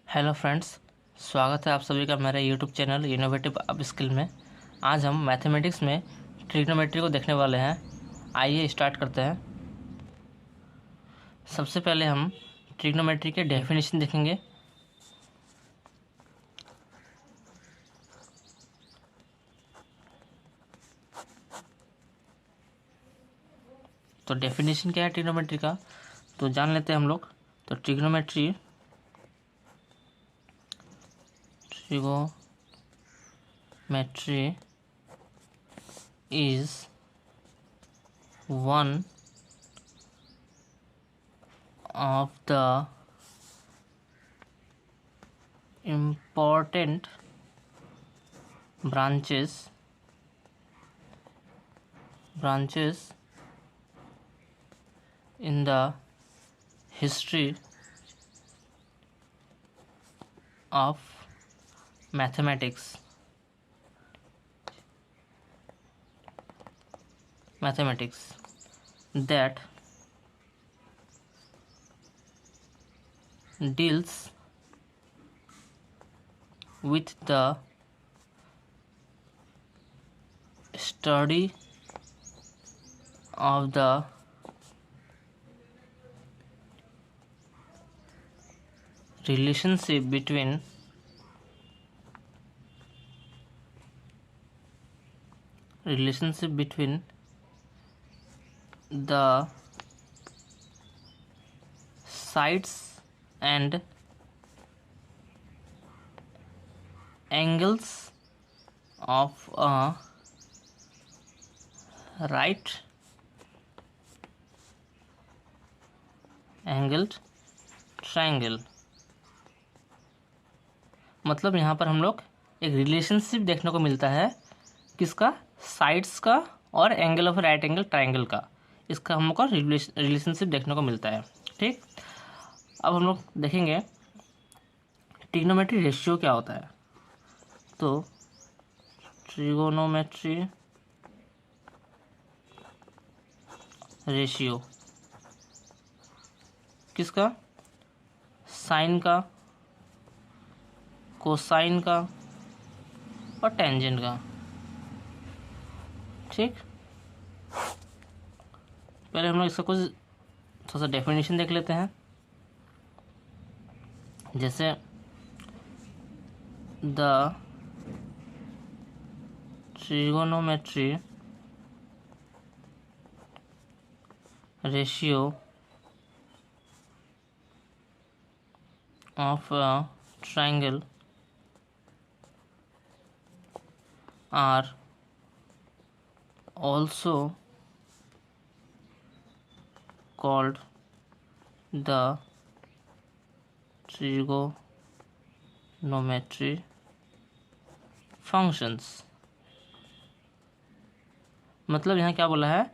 Hello friends, स्वागत है आप सभी का मेरे YouTube channel innovative up skill में। आज हम मैथमेटिक्स में ट्रिग्नोमेट्री को देखने वाले हैं। आइए स्टार्ट करते हैं। सबसे पहले हम ट्रिग्नोमेट्री के डेफिनेशन देखेंगे। तो डेफिनेशन क्या है ट्रिग्नोमेट्री का, तो जान लेते हैं हम लोग। तो trigonometry is one of the important branches in the history of mathematics that deals with the study of the relationship between the sides and angles of a right angled triangle। मतलब यहाँ पर हम लोग एक रिलेशनशिप देखने को मिलता है, किसका? साइड्स का और angle of right angle triangle का। इसका हम लोग को रिलेशनशिप देखने को मिलता है। ठीक, अब हम लोग देखेंगे ट्रिग्नोमेट्री रेशियो क्या होता है। तो ट्रिगोनोमेट्री रेशियो किसका? साइन का, कोसाइन का और टेंजेंट का। ठीक, पहले हम लोग इसका कुछ थोड़ा सा डेफिनेशन देख लेते हैं। जैसे the trigonometry ratio of a triangle are also called the trigonometry functions। मतलब यहाँ क्या बोला है,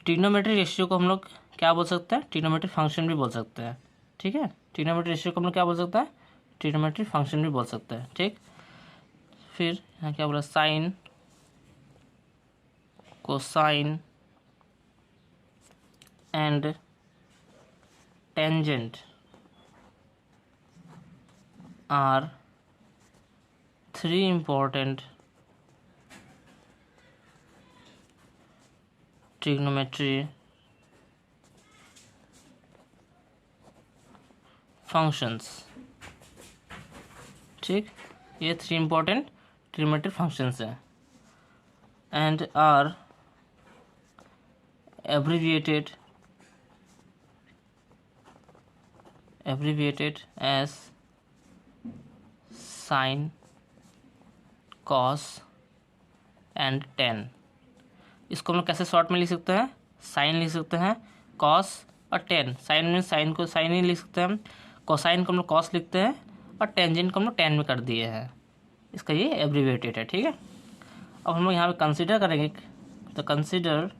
ट्रिग्नोमेट्री रेशियो को हम लोग क्या बोल सकते हैं? ट्रिग्नोमेट्री फंक्शन भी बोल सकते हैं। ठीक है, ट्रिग्नोमेट्री रेशियो को हम लोग क्या बोल सकते हैं? ट्रिग्नोमेट्री फंक्शन भी बोल सकते हैं। ठीक, फिर यहाँ क्या बोला? Sine, cosine and tangent are three important trigonometry functions. ठीक, ये थ्री इम्पोर्टेंट ट्रिग्नोमेट्री फंक्शंस हैं and are abbreviated as sin, cos and tan। इसको हम लोग कैसे शॉर्ट में लिख सकते हैं? साइन लिख सकते हैं, कॉस और टेन। साइन में साइन को साइन ही लिख सकते हैं, कोसाइन को हम लोग कॉस लिखते हैं और टेंजेंट को हम लोग टेन में कर दिए हैं। इसका ये एब्रीविएटेड है। ठीक है, अब हम लोग यहाँ पे कंसीडर करेंगे। तो consider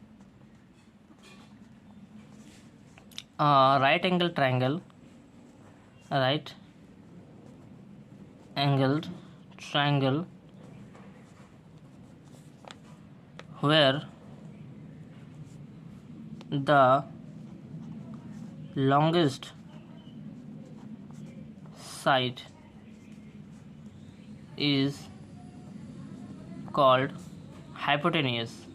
right angled triangle where the longest side is called hypotenuse.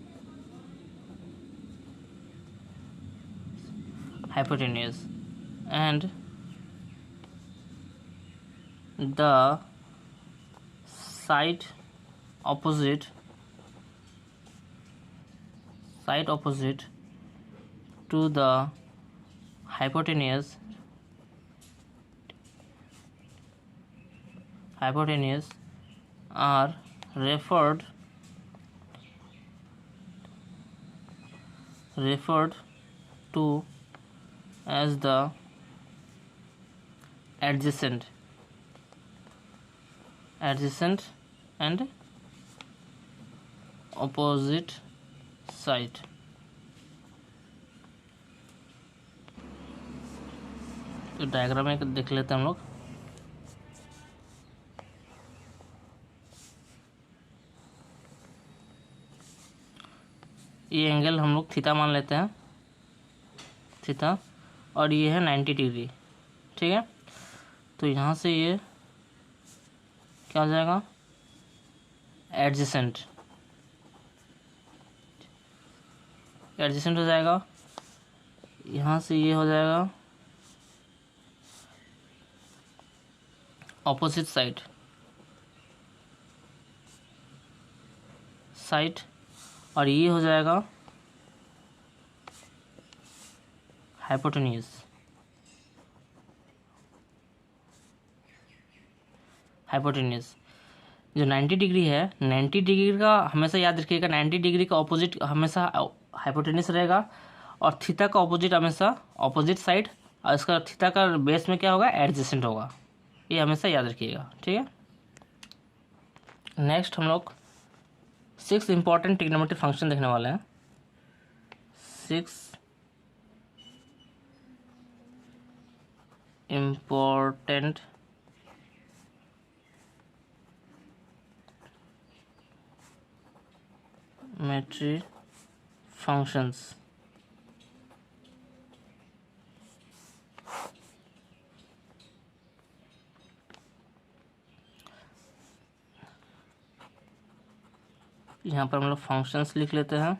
And the side opposite to the hypotenuse are referred to as the adjacent and opposite side. तो डायग्राम में देख लेते हैं हम लोग। ये एंगल हम लोग थीटा मान लेते हैं, थीटा, और ये है 90 डिग्री, ठीक है। तो यहाँ से ये क्या हो जाएगा, एडजेसेंट हो जाएगा। यहाँ से ये हो जाएगा ऑपोजिट साइड, और ये हो जाएगा हाइपोटेन्यूज। जो 90 डिग्री है, 90 डिग्री का हमेशा याद रखिएगा, 90 डिग्री का ऑपोजिट हमेशा हाइपोटेन्यूज रहेगा, और थीटा का ऑपोजिट हमेशा ऑपोजिट साइड, और इसका थीटा का बेस में क्या होगा, एडजेसेंट होगा। ये हमेशा याद रखिएगा, ठीक है। नेक्स्ट हम लोग 6 इंपॉर्टेंट ट्रिग्नोमेट्रिक फंक्शन देखने वाले हैं। 6 इम्पोर्टेंट मेट्रिक फंक्शंस। यहाँ पर हम लोग फंक्शंस लिख लेते हैं।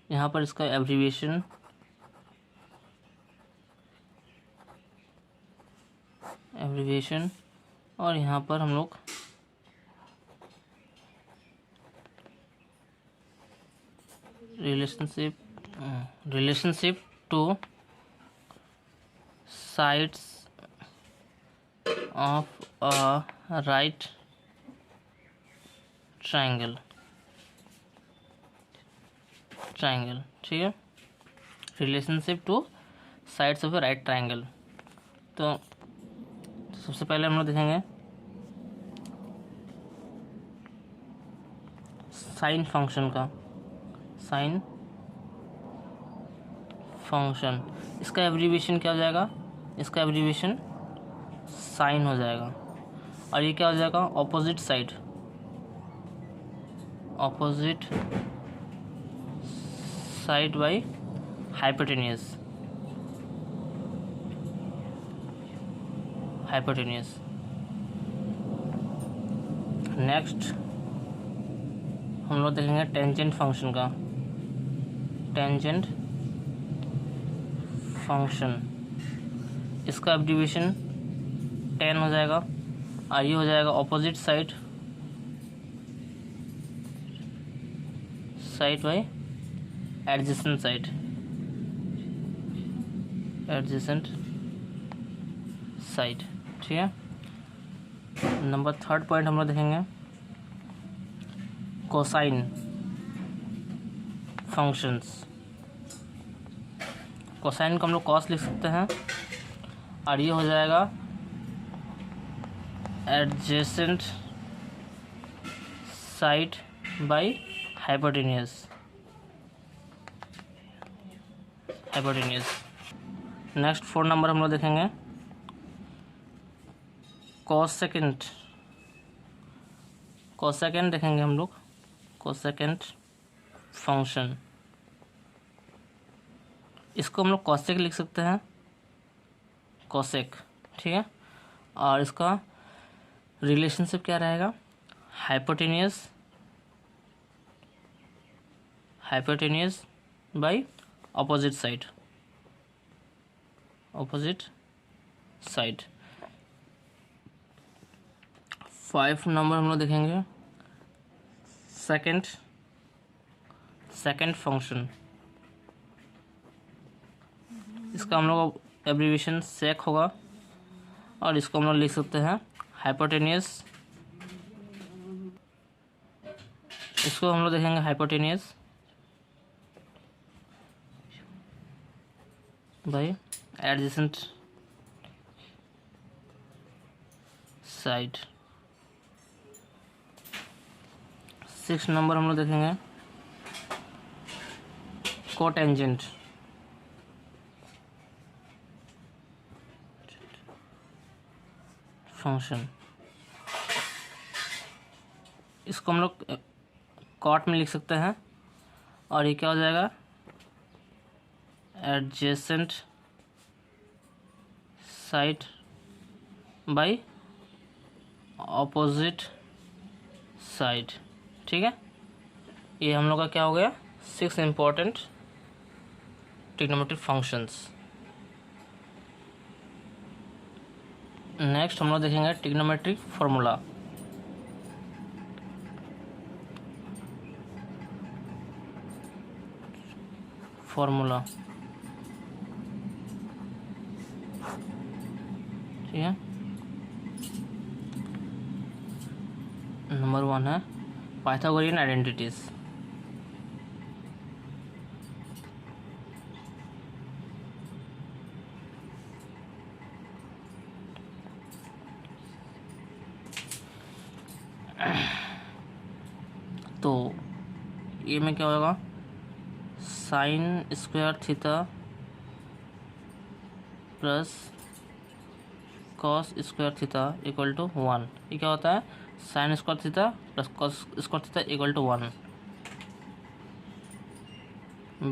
यहाँ पर इसका एब्रीविएशन और यहाँ पर हम लोग relationship two sides of a right triangle, ठीक है। Relationship two sides of a right triangle. तो सबसे पहले हम लोग देखेंगे साइन फंक्शन का। साइन फंक्शन, इसका एब्रीविएशन क्या हो जाएगा, इसका एब्रीविएशन साइन हो जाएगा, और ये क्या हो जाएगा, opposite side, by hypotenuse. Next हम लोग देखेंगे टेंजेंट फंक्शन का। टेंजेंट फंक्शन, इसका एब्रीविएशन टेन हो जाएगा, और ये हो जाएगा opposite side by adjacent side, ठीक है। नंबर 3 पॉइंट हम लोग देखेंगे कोसाइन फंक्शंस। कोसाइन को हम लोग कॉस लिख सकते हैं, और ये हो जाएगा adjacent side by hypotenuse. Next 4 number हम लोग देखेंगे कोसेकेंट देखेंगे हम लोग, कोसेकेंट फंक्शन। इसको हम लोग कोसेक लिख सकते हैं, कोसेक, ठीक है। और इसका रिलेशनशिप क्या रहेगा, hypotenuse by opposite side, 5 number हम लोग देखेंगे सेकंड फंक्शन। इसका हम लोग एब्रीविएशन सेक होगा और इसको हम लोग लिख सकते हैं हाइपोटेनियस। इसको हम लोग देखेंगे hypotenuse by adjacent side. 6 number हम लोग देखेंगे कोटेंजेंट। फंक्शन इसको हम लोग कॉट में लिख सकते हैं और ये क्या हो जाएगा, adjacent side by opposite side. ठीक है, ये हम लोग का क्या हो गया, 6 इम्पोर्टेंट ट्रिग्नोमेट्रिक फंक्शंस। नेक्स्ट हम लोग देखेंगे ट्रिग्नोमेट्रिक फार्मूला। ठीक है, नंबर 1 है पाइथागोरियन आइडेंटिटीज। तो ये में क्या होगा, sine square theta plus cos square theta equal to 1। ये क्या होता है, sine square theta plus cos square theta equal to 1।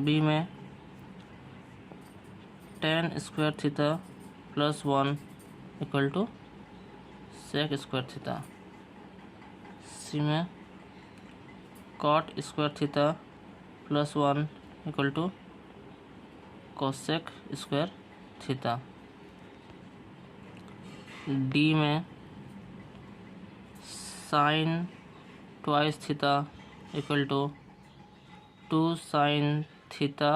B में tan square theta plus 1 equal to sec square theta. C में cot square theta plus 1 equal to cosec square theta. D में sine twice theta equal to 2 sine theta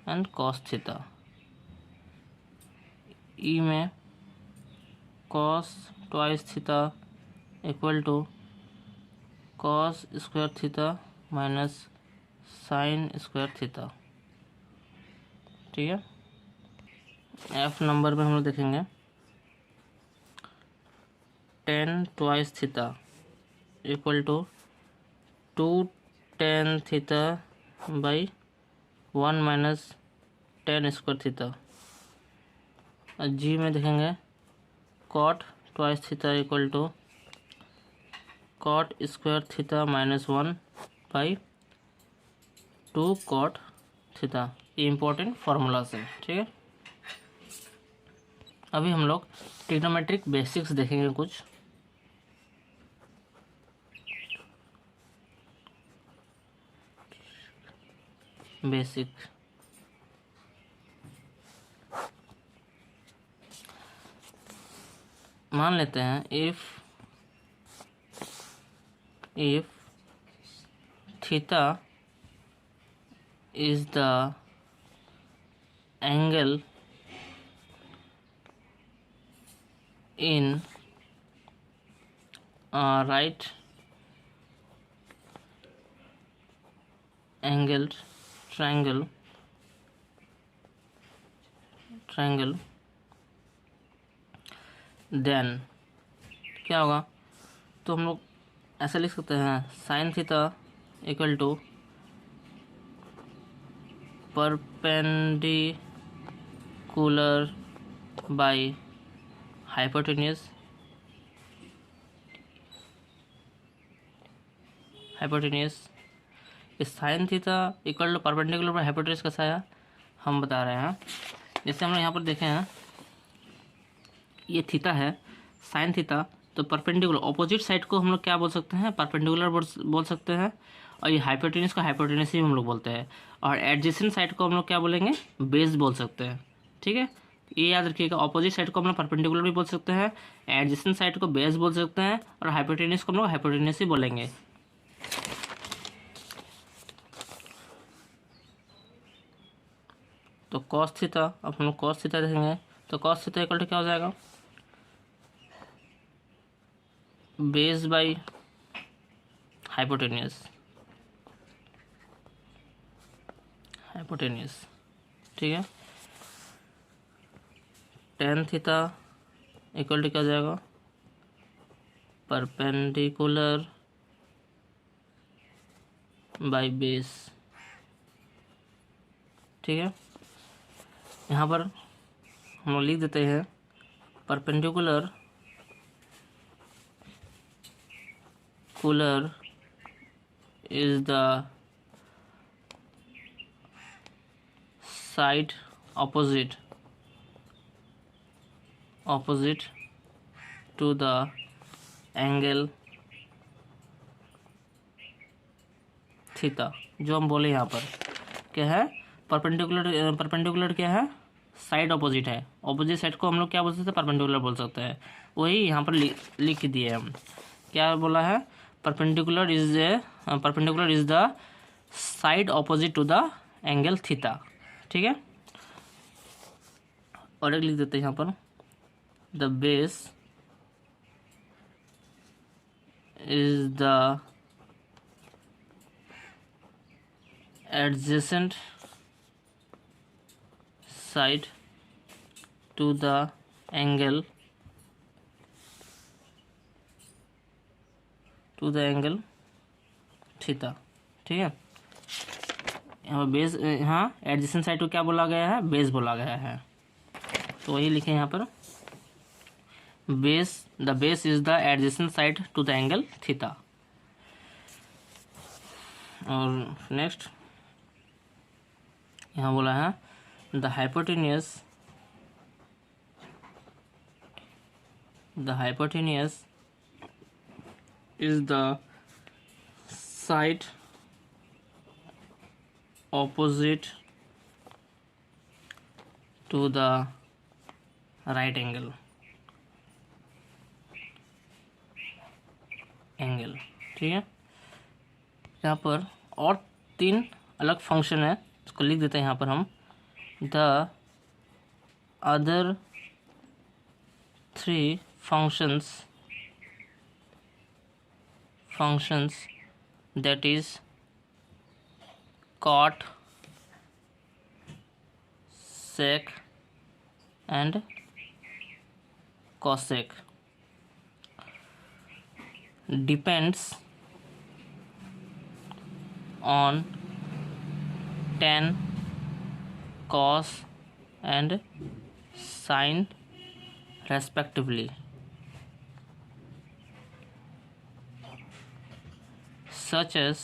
and cos theta. E में cos twice theta equal to cos square theta minus sine square theta. ठीक है, F number में हम लोग देखेंगे tan twice theta equal to 2 tan theta by 1 minus tan square theta. G में देखेंगे cot twice theta equal to cot square theta minus 1 by 2 cot theta. ये important formulas हैं। ठीक है, अभी हम लोग ट्रिग्नोमेट्रिक बेसिक्स देखेंगे कुछ। बेसिक मान लेते हैं if theta is the angle in a right angled triangle then क्या होगा, तो हम लोग ऐसा लिख सकते हैं sine theta equal to perpendicular by hypotenuse इस sine theta equal to perpendicular by hypotenuse कैसा है हम बता रहे हैं। जैसे हम लोग यहाँ पर देखें हैं ये थीटा है साइन थीटा, तो तो परपेंडिकुलर ऑपोजिट साइड को हम लोग क्या बोल सकते हैं, परपेंडिकुलर बोल सकते हैं। और ये हाइपोटेन्यूज को हाइपोटेन्यूज ही हम लोग बोलते हैं। और एडजेसेंट साइड को हम लोग क्या बोलेंगे, बेस बोल सकते हैं। ठीक है, ये याद रखिएगा, ऑपोजिट साइड को हम लोग परपेंडिकुलर भी बोल सकते हैं, एडजेसेंट साइड को बेस बोल सकते हैं, और हाइपोटेन्यूज को हम लोग हाइपोटेन्यूज ही बोलेंगे। तो कॉस थीटा, अब हम लोग कॉस थीटा देखेंगे। तो कॉस थीटा इक्वल टू क्या हो जाएगा, बेस बाई हाइपोटेन्यूज, हाइपोटेन्यूज। ठीक है, टेन थीटा इक्वल टू क्या हो जाएगा, परपेंडिकुलर बाई बेस। ठीक है, यहाँ पर हम लोग लिख देते हैं perpendicular cooler is the side opposite to the angle theta. जो हम बोले यहाँ पर क्या है, परपेंडिकुलर क्या है, साइड ऑपोजिट है। ऑपोजिट साइड को हम लोग क्या बोल सकते हैं, परपेंडिकुलर बोल सकते हैं। वही यहाँ पर लिख दिए हम, क्या बोला है, perpendicular is the side opposite to the angle theta. ठीक है, और एक लिख देते हैं यहाँ पर, the base is the adjacent side to the angle theta. ठीक है, यहाँ बेस, यहाँ एडजेसेंट साइड को क्या बोला गया है, बेस बोला गया है। तो वही लिखे यहाँ पर, the base is the adjacent side to the angle theta. और नेक्स्ट यहाँ बोला है the hypotenuse is the side opposite to the right angle। ठीक है, यहाँ पर और 3 अलग फंक्शन है, इसको लिख देते हैं यहाँ पर हम, the other 3 functions that is cot, sec and cosec depends on tan, cos and sin respectively, such as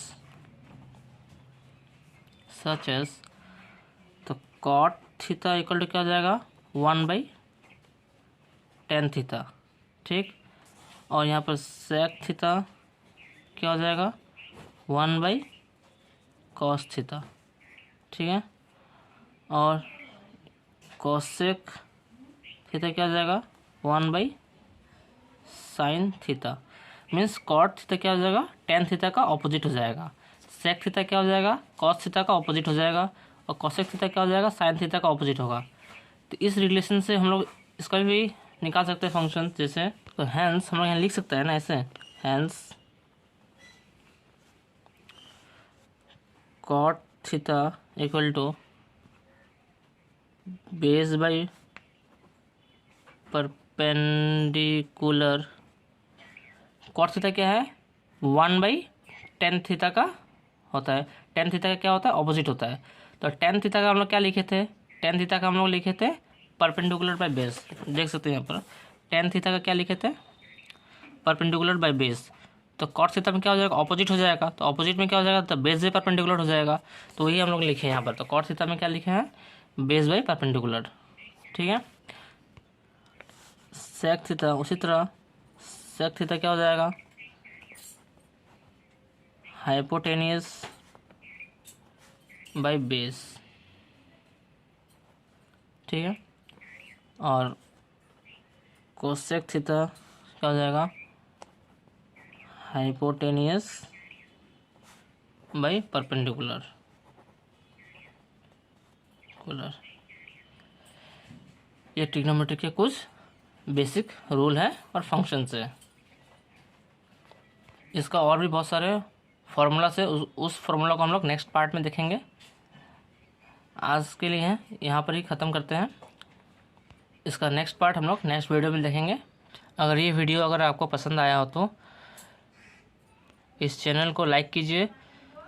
तो कॉट थीटा इक्वल टू क्या हो जाएगा, 1/tan थीटा। ठीक, और यहाँ पर सेक थीटा क्या हो जाएगा, 1/cos थीटा। ठीक है, और कोसेक थीटा क्या हो जाएगा, 1/sin theta. Means cot theta क्या हो जाएगा, tan थीटा का ऑपोजिट हो जाएगा, सेक थीटा क्या हो जाएगा, कॉस थीटा का ऑपोजिट हो जाएगा, और कॉसेक थीटा क्या हो जाएगा, साइन थीटा का ऑपोजिट होगा। तो इस रिलेशन से हम लोग इसका भी निकाल सकते हैं फंक्शन, जैसे तो हैंस हम लोग यहाँ लिख सकते हैं ना ऐसे, hence cot theta equal to base by perpendicular, cot theta क्या है, 1/tan थीटा का होता है। tan थीटा का क्या होता है, ऑपोजिट होता है। तो tan थीटा का हम लोग क्या लिखे थे, tan थीटा का हम लोग लिखे थे परपेंडिकुलर बाय बेस। देख सकते हैं यहाँ पर tan थीटा का क्या लिखे थे, परपेंडिकुलर बाय बेस। तो cot थीटा में क्या हो जाएगा, ऑपोजिट हो जाएगा। तो ऑपोजिट में क्या हो जाएगा, तो बेस बाई परपेंडिकुलर हो जाएगा। तो वही हम लोग लिखे हैं यहाँ पर। तो cot थीटा में क्या लिखे हैं, बेस बाई परपेंडिकुलर। ठीक है, सेक थीटा उसी तरह, सेक थीटा क्या हो जाएगा, हाइपोटेनियस बाई बेस, ठीक है। और कोसेक थीटा क्या हो जाएगा, हाइपोटेनियस बाई परपेंडिकुलर। ये ट्रिग्नोमेट्री के कुछ बेसिक रूल है और फंक्शंस है। इसका और भी बहुत सारे फार्मूला से उस फार्मूला को हम लोग नेक्स्ट पार्ट में देखेंगे। आज के लिए यहाँ पर ही ख़त्म करते हैं। इसका नेक्स्ट पार्ट हम लोग नेक्स्ट वीडियो में देखेंगे। अगर ये वीडियो अगर आपको पसंद आया हो तो इस चैनल को लाइक कीजिए,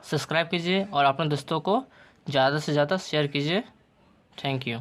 सब्सक्राइब कीजिए और अपने दोस्तों को ज़्यादा से ज़्यादा शेयर कीजिए। Thank you.